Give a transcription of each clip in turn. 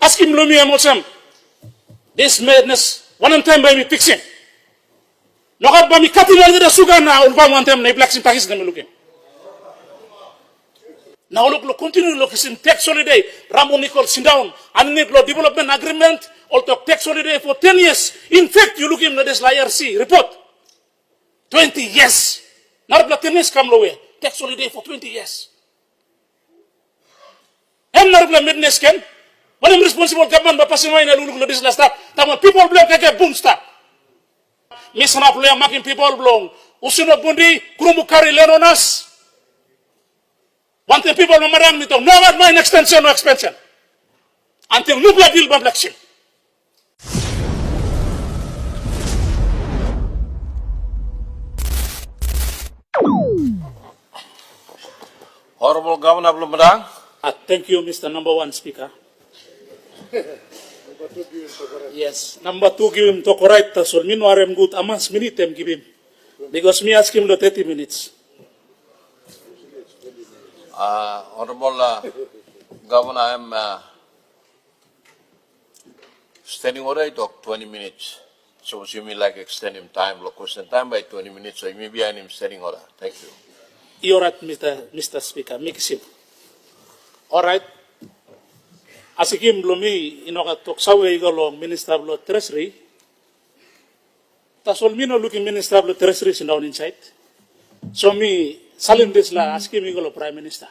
Ask him Lumi Amosam. This madness, one time by me fixing. Nokat ba mi cutting all the sugar now, one time na black simpahis na looking. Now look, continue look in tax holiday. Ramu Nickel sit down and need law development agreement or to tax holiday for 10 years. In fact, you look in this IRC report. 20 years. Not the 10 years come away. Tax holiday for 20 years. I'm not the midness can. When I'm responsible government by passing away in the this last step, people blame take boom stop. Miss Hanapole making people blown. Usuno Bundi, Kurumukari Leronas. One thing people no Madang nito, no mine extension, no expansion. Until nuclear deal by black ship. Honorable Governor of Madang. Thank you, Mr. Number One Speaker. Yes, number two, give him to correct us. So, meanwhile, I'm good. Amas minute, I'm give him. Because me ask him the 30 minutes. Honorable Governor, I'm standing order talk 20 minutes. So you mean like extend him time, question time by 20 minutes. So maybe I'm standing order. Thank you. You're right, Mr. Speaker. Mix him. All right. Asikim Blomi, talk sawe igolong Minister of Treasury. Tasol mino looking Minister of Treasury is down inside. So me salim this la asking igolo Prime Minister.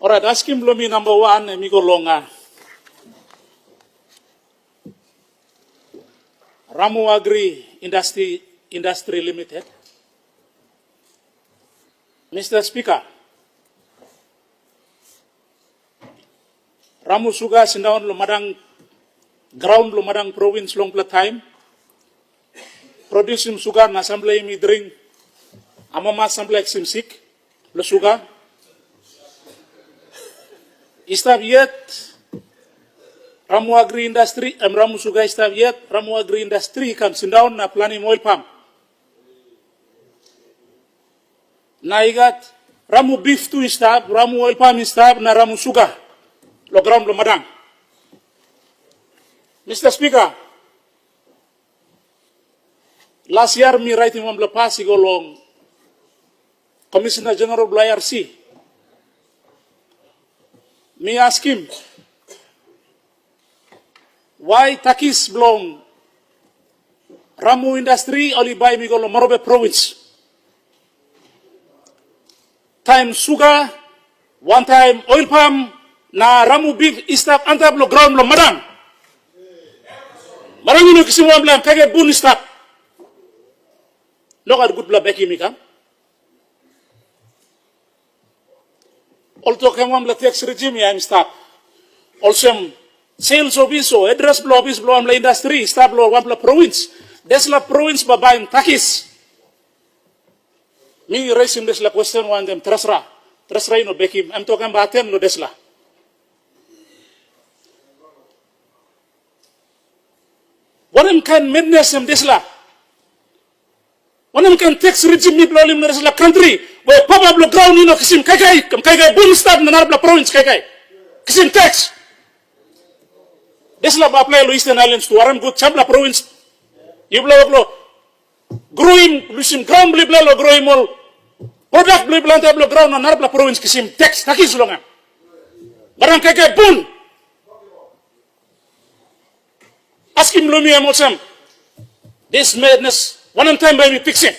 All right, ask him Blomi number one, igolonga. Ramu Agri Industry Limited. Mr. Speaker, Ramu Suga sindaon lo Madang ground lo Madang province long pla time. Producing sugar na assembly mi drink. Amama assembly exim sik lo sugar. Istab yet Ramu Agri Industry, Ramu Suga istab yet Ramu Agri Industry kam sindaon na planning oil palm. Na igat Ramu beef tu istab, Ramu oil palm istab na Ramu Suga. Lo ground lo Madang. Mr. Speaker, last year me writing one lo pass igolong Commissioner General of IRC. Me ask him why takis belong Ramu Industry only by me golo Marape province. Time sugar, one time oil palm. Na Ramu beef istap antap lo ground lo Madang. Marang ino kisi mo amblam kage bun istap. Lokad good bla beki mika. Also kamo ambla tax regime ya istap. Also sales office o address blow office blow ambla industry istap lo ambla province. Desla province babaim takis. Me raising this la question one them trasra. Trasra ino beki. I'm talking about 10 lo desla. One can madness in this la. One can tax regime people in this la country where Papua ground in kisim kai boom start na narabla province kai kisim tax. This la ba apply lo Eastern Islands to Aram good chabla province. You blow growing kisim ground blibla lo growing all product blibla tablo ground na narabla province kisim tax takis longan. Barang kai boom. Ask him Lumi Amosam. This madness, one time by me fixing.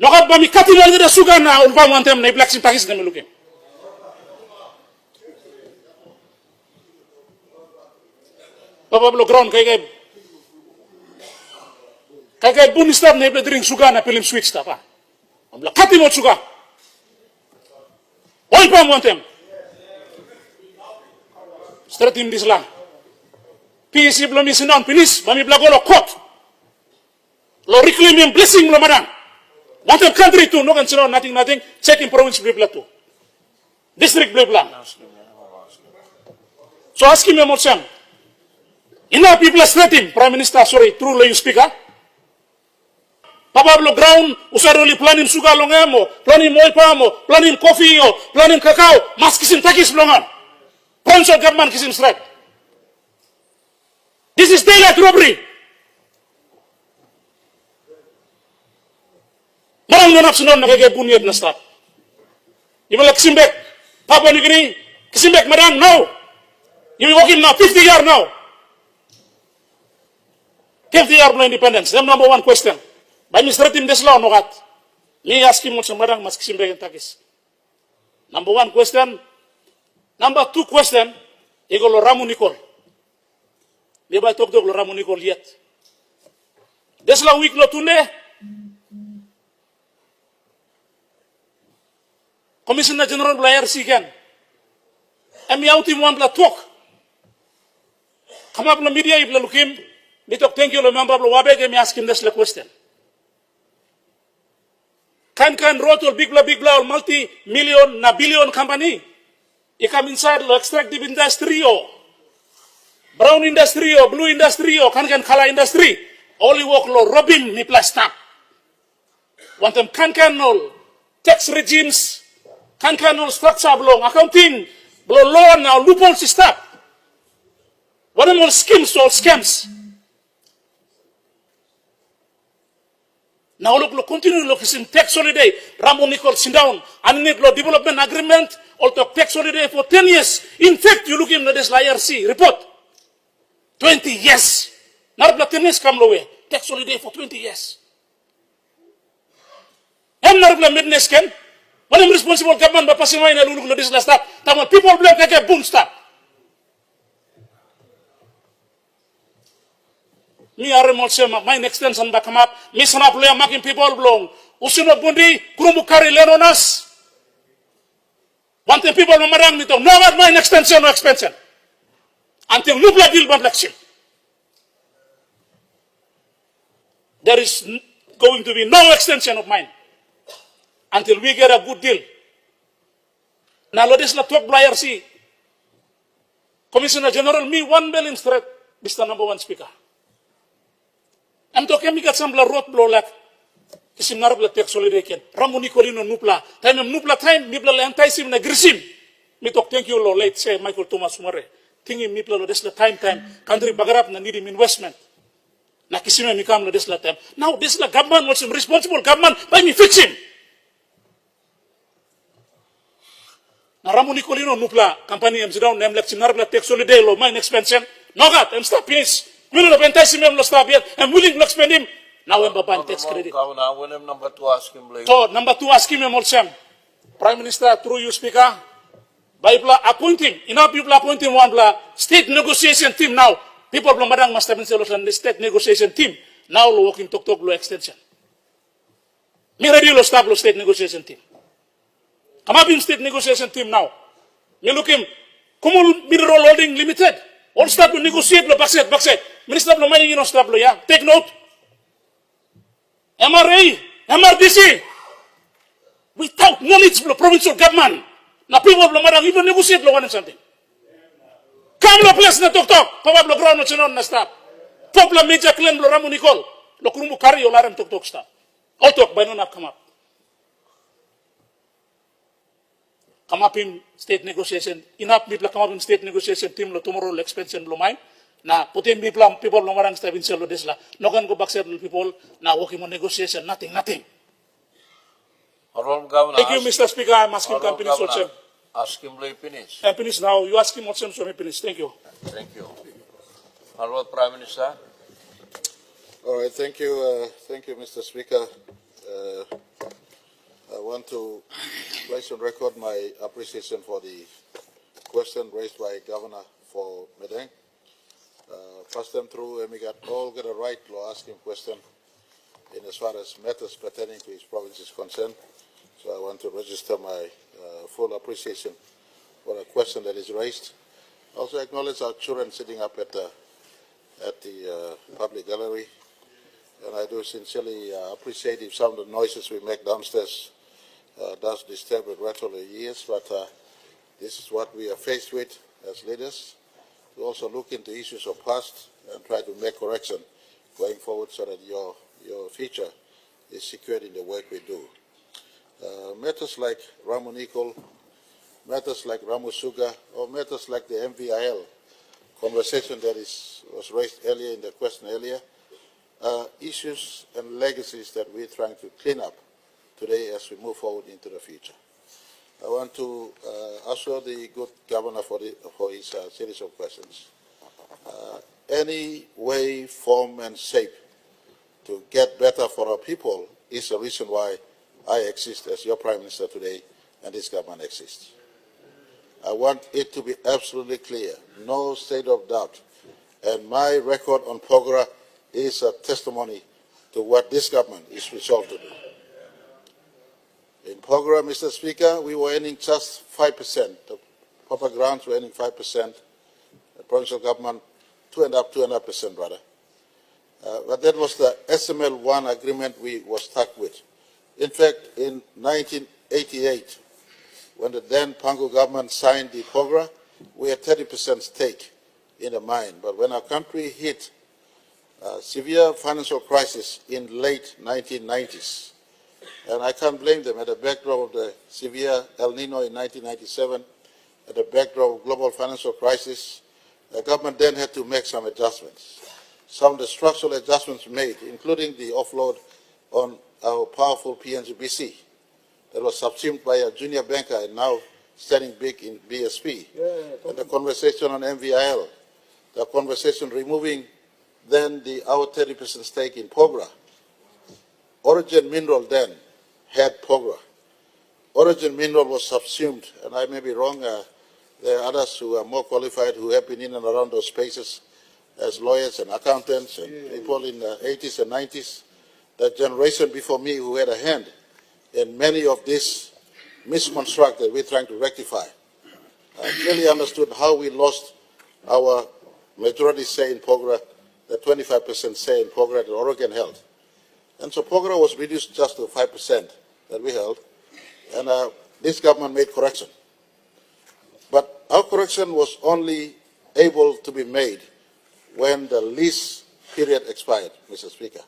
Nokat ba mi cutting all the sugar now, one time na black simpahis na looking. Pablo ground kay bun stop na drink sugar na pilim switch ta pa. Amla cutting all sugar. Oil palm one time. Straight in this land. PSC belum isi non pinis, bami blago lo court. Lo reclaiming blessing lo Madang. One country too, no can say nothing, check in province blibla too. District blibla. So ask him Amosam. Ina people straight in, Prime Minister, sorry, true lay speaker. Papua ground, usaroli planin sugar longemo, planin moipamo, planin coffee yo, planin cacao, mas kisim takis longan. Provincial government kisim strike. This is daylight robbery. Marang nanap sinon nakeke bunyed na start. Imala kisimbek, Papua New Guinea, kisimbek Madang now. You be working now, 50 years now. 50 years no independence. Them number one question. By Mr. Tim Desla or not? Me asking what some Madang must kisimbek and takis. Number one question. Number two question, ego lo Ramu Nickel. Never talk to Ramu Nickel yet. Desla week lo tunde. Commissioner General Blair Sigan. Emi outi mo ampla talk. Come up na media if look him. They talk thank you lo member lo wabe ke me ask him this question. Kan wrote or big bla multi-million na billion company. You come inside lo extractive industry or brown industry or blue industry or kan color industry. Only work lo robbing ni plastic. Want them kan all tax regimes. Kan all structure belong accounting belong law now loopholes stop. What are more schemes or scams? Now look continue look in tax holiday. Ramu Nickel sit down and need law development agreement or to tax holiday for 10 years. In fact, you look in this IRC report. 20 years. Not the 10 years come away. Tax holiday for 20 years. I'm not the midness can. When I'm responsible government by passing away in a look this last stop. People blame like a boom stop. Me are remolsema, my extension back come up. Me sanap loya making people belong. Usino bundi, kurumu kari lenonas. One thing people no marang nito. No about my extension or expansion. Until Nubla deal by election. There is going to be no extension of mine. Until we get a good deal. Now, let's not talk IRC. Commissioner General, me 1 million threat, Mr. Number One Speaker. I'm talking about some road blow like kisim narabla tax holiday ken. Ramu Nickel nupla. Time nupla time, nipla le anti-sim na grisim. Me talk thank you lo late say Michael Thomas Sumare. Thingi nipla lo desla time. Country bagarap na need investment. Na kisime mikam lo desla time. Now desla government was responsible government by me fix him. Na Ramu Nickel nupla company am down name like narabla tax holiday lo mine expansion. No God, I'm stop peace. We don't have him lo stop yet. I'm willing to spend him. Now I'm buying tax credit. Number two ask him. So number two ask him also. Prime Minister through you speaker. By appointing, enough people appointing one state negotiation team now. People from Madang must have been selected on the state negotiation team. Now lo working talk lo extension. Me ready lo stop lo state negotiation team. Come up in state negotiation team now. Me look him. Kumul Mineral Holding Limited. All start to negotiate lo backside. Minister of Money, you know, stop lo ya. Take note. MRA, MRDC. Without knowledge of the provincial government. Na people of Madang even negotiate lo one something. Come lo place na talk. Papa lo ground no na stop. Talk lo major claim lo Ramu Nickel. Lo kurumu kari yo laram talk stop. All talk by no na come up. Come up in state negotiation. Enough people come up in state negotiation team lo tomorrow lo expansion lo mine. Na putin people lo marang step in selo desla. No can go back to people na working on negotiation. Nothing. Thank you, Mr. Speaker. I'm asking companies also. Ask him to finish. I finish now. You ask him also, so I finish. Thank you. Thank you. Hello, Prime Minister. All right, thank you, Mr. Speaker. I want to place on record my appreciation for the question raised by Governor for Madang. Pass them through, and we all get a right to ask him question in as far as matters pertaining to his province is concerned. So I want to register my full appreciation for a question that is raised. Also acknowledge our children sitting up at the public gallery, and I do sincerely appreciate if some of the noises we make downstairs does disturb and rattle the ears, but this is what we are faced with as leaders, to also look into issues of past and try to make correction going forward so that your future is secured in the work we do. Matters like Ramu Nickel, matters like Ramu Sugar, or matters like the MVIL conversation that was raised earlier in the question earlier, issues and legacies that we're trying to clean up today as we move forward into the future. I want to assure the good governor for his series of questions. Any way, form, and shape to get better for our people is the reason why I exist as your Prime Minister today and this government exists. I want it to be absolutely clear, no shade of doubt. And my record on POGRA is a testimony to what this government is resolved to do. In POGRA, Mr. Speaker, we were earning just 5%. The Papua grants were earning 5%. The provincial government, 2.5% rather. But that was the SML1 agreement we were stuck with. In fact, in 1988, when the then Pangu government signed the POGRA, we had 30% stake in the mine. But when our country hit severe financial crisis in late 1990s, and I can't blame them, at the backdrop of the severe El Nino in 1997, at the backdrop of global financial crisis, the government then had to make some adjustments. Some of the structural adjustments made, including the offload on our powerful PNG BC that was subsumed by a junior banker and now standing big in BSP, and the conversation on MVIL, the conversation removing then our 30% stake in POGRA. Origin Mineral then had POGRA. Origin Mineral was subsumed, and I may be wrong, there are others who are more qualified who have been in and around those spaces as lawyers and accountants and people in the 80s and 90s, the generation before me who had a hand in many of these misconstructs that we're trying to rectify. Clearly understood how we lost our majority say in POGRA, the 25% say in POGRA that Oregon held. And so POGRA was reduced just to 5% that we held, and this government made correction. But our correction was only able to be made when the lease period expired, Mr. Speaker.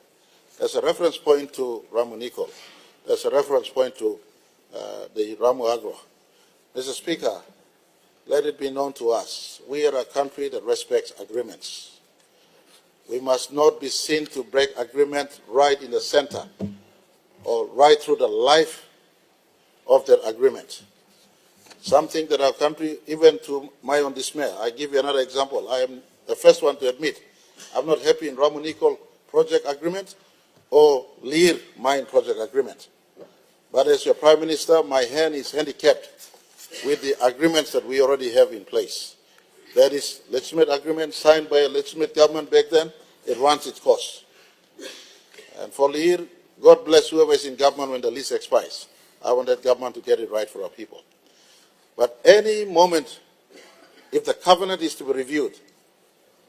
There's a reference point to Ramu Nickel. There's a reference point to the Ramu Agro. Mr. Speaker, let it be known to us, we are a country that respects agreements. We must not be seen to break agreement right in the center or right through the life of that agreement. Something that our country, even to my own dismay, I give you another example. I am the first one to admit I'm not happy in Ramu Nickel project agreement or Lear mine project agreement. But as your Prime Minister, my hand is handicapped with the agreements that we already have in place. That is legitimate agreement signed by a legitimate government back then. It runs its course. And for Lear, God bless whoever is in government when the lease expires. I want that government to get it right for our people. But any moment, if the covenant is to be reviewed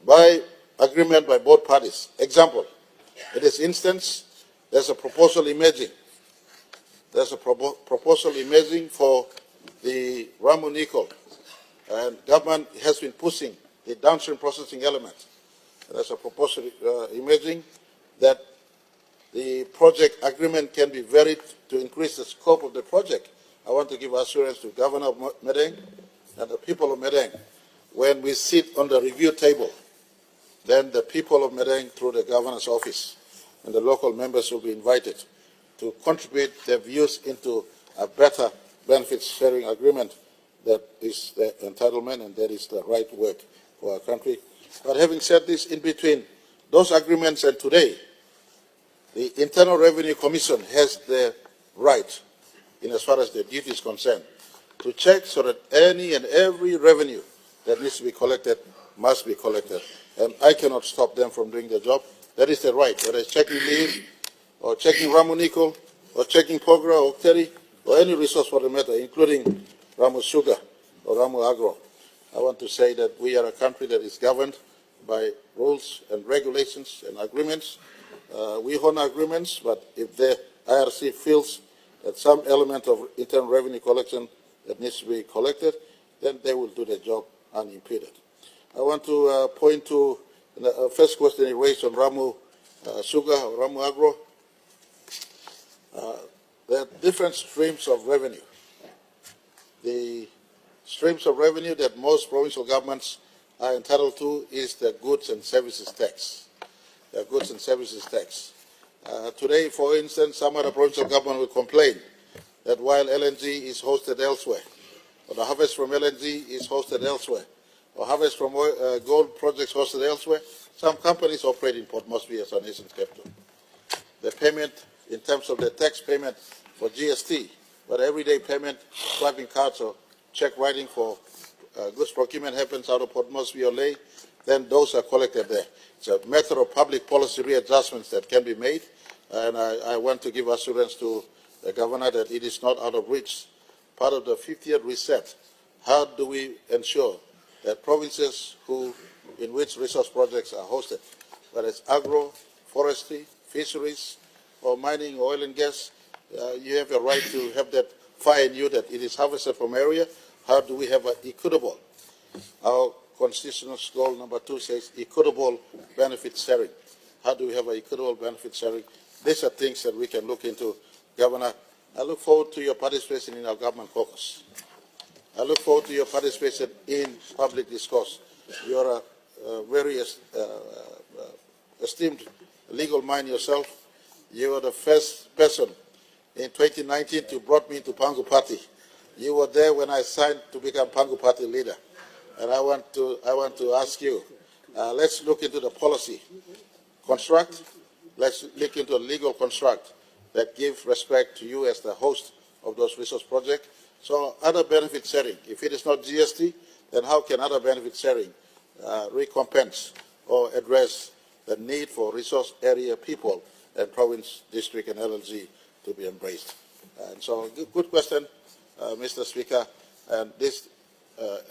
by agreement by both parties, example, in this instance, there's a proposal emerging. There's a proposal emerging for the Ramu Nickel, and government has been pushing the downstream processing element. There's a proposal emerging that the project agreement can be varied to increase the scope of the project. I want to give assurance to Governor of Madang and the people of Madang. When we sit on the review table, then the people of Madang, through the governor's office, and the local members will be invited to contribute their views into a better benefits sharing agreement that is the entitlement and that is the right work for our country. But having said this, in between those agreements and today, the Internal Revenue Commission has the right, in as far as the duty is concerned, to check so that any and every revenue that needs to be collected must be collected. And I cannot stop them from doing their job. That is their right, whether it's checking leave, or checking Ramu Nickel, or checking POGRA or Teri, or any resource for the matter, including Ramu Sugar or Ramu Agro. I want to say that we are a country that is governed by rules and regulations and agreements. We honor agreements, but if the IRC feels that some element of internal revenue collection that needs to be collected, then they will do their job unimpeded. I want to point to the first question you raised on Ramu Sugar or Ramu Agro. There are different streams of revenue. The streams of revenue that most provincial governments are entitled to is the goods and services tax. The goods and services tax. Today, for instance, some other provincial government will complain that while LNG is hosted elsewhere, or the harvest from LNG is hosted elsewhere, or harvest from gold projects hosted elsewhere, some companies operate in Port Moresby as our nation's capital. The payment in terms of the tax payment for GST, but everyday payment, swiping cards or check writing for goods procurement happens out of Port Moresby or Ley, then those are collected there. It's a matter of public policy readjustments that can be made, and I want to give assurance to the Governor that it is not out of reach. Part of the 50th reset, how do we ensure that provinces in which resource projects are hosted, whether it's agro, forestry, fisheries, or mining, oil and gas, you have a right to have that fire in you that it is harvested from area. How do we have an equitable? Our constitutional goal number 2 says equitable benefit sharing. How do we have an equitable benefit sharing? These are things that we can look into. Governor, I look forward to your participation in our government caucus. I look forward to your participation in public discourse. You are a very esteemed legal mind yourself. You are the first person in 2019 to brought me to Pangu Party. You were there when I signed to become Pangu Party leader. And I want to ask you, let's look into the policy construct. Let's look into a legal construct that gives respect to you as the host of those resource projects. So other benefit sharing, if it is not GST, then how can other benefit sharing recompense or address the need for resource area people and province, district, and LLG to be embraced? And so, good question, Mr. Speaker. And this,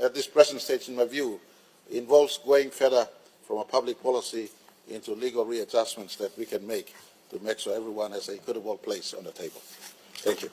at this present stage, in my view, involves going further from a public policy into legal readjustments that we can make to make sure everyone has an equitable place on the table. Thank you.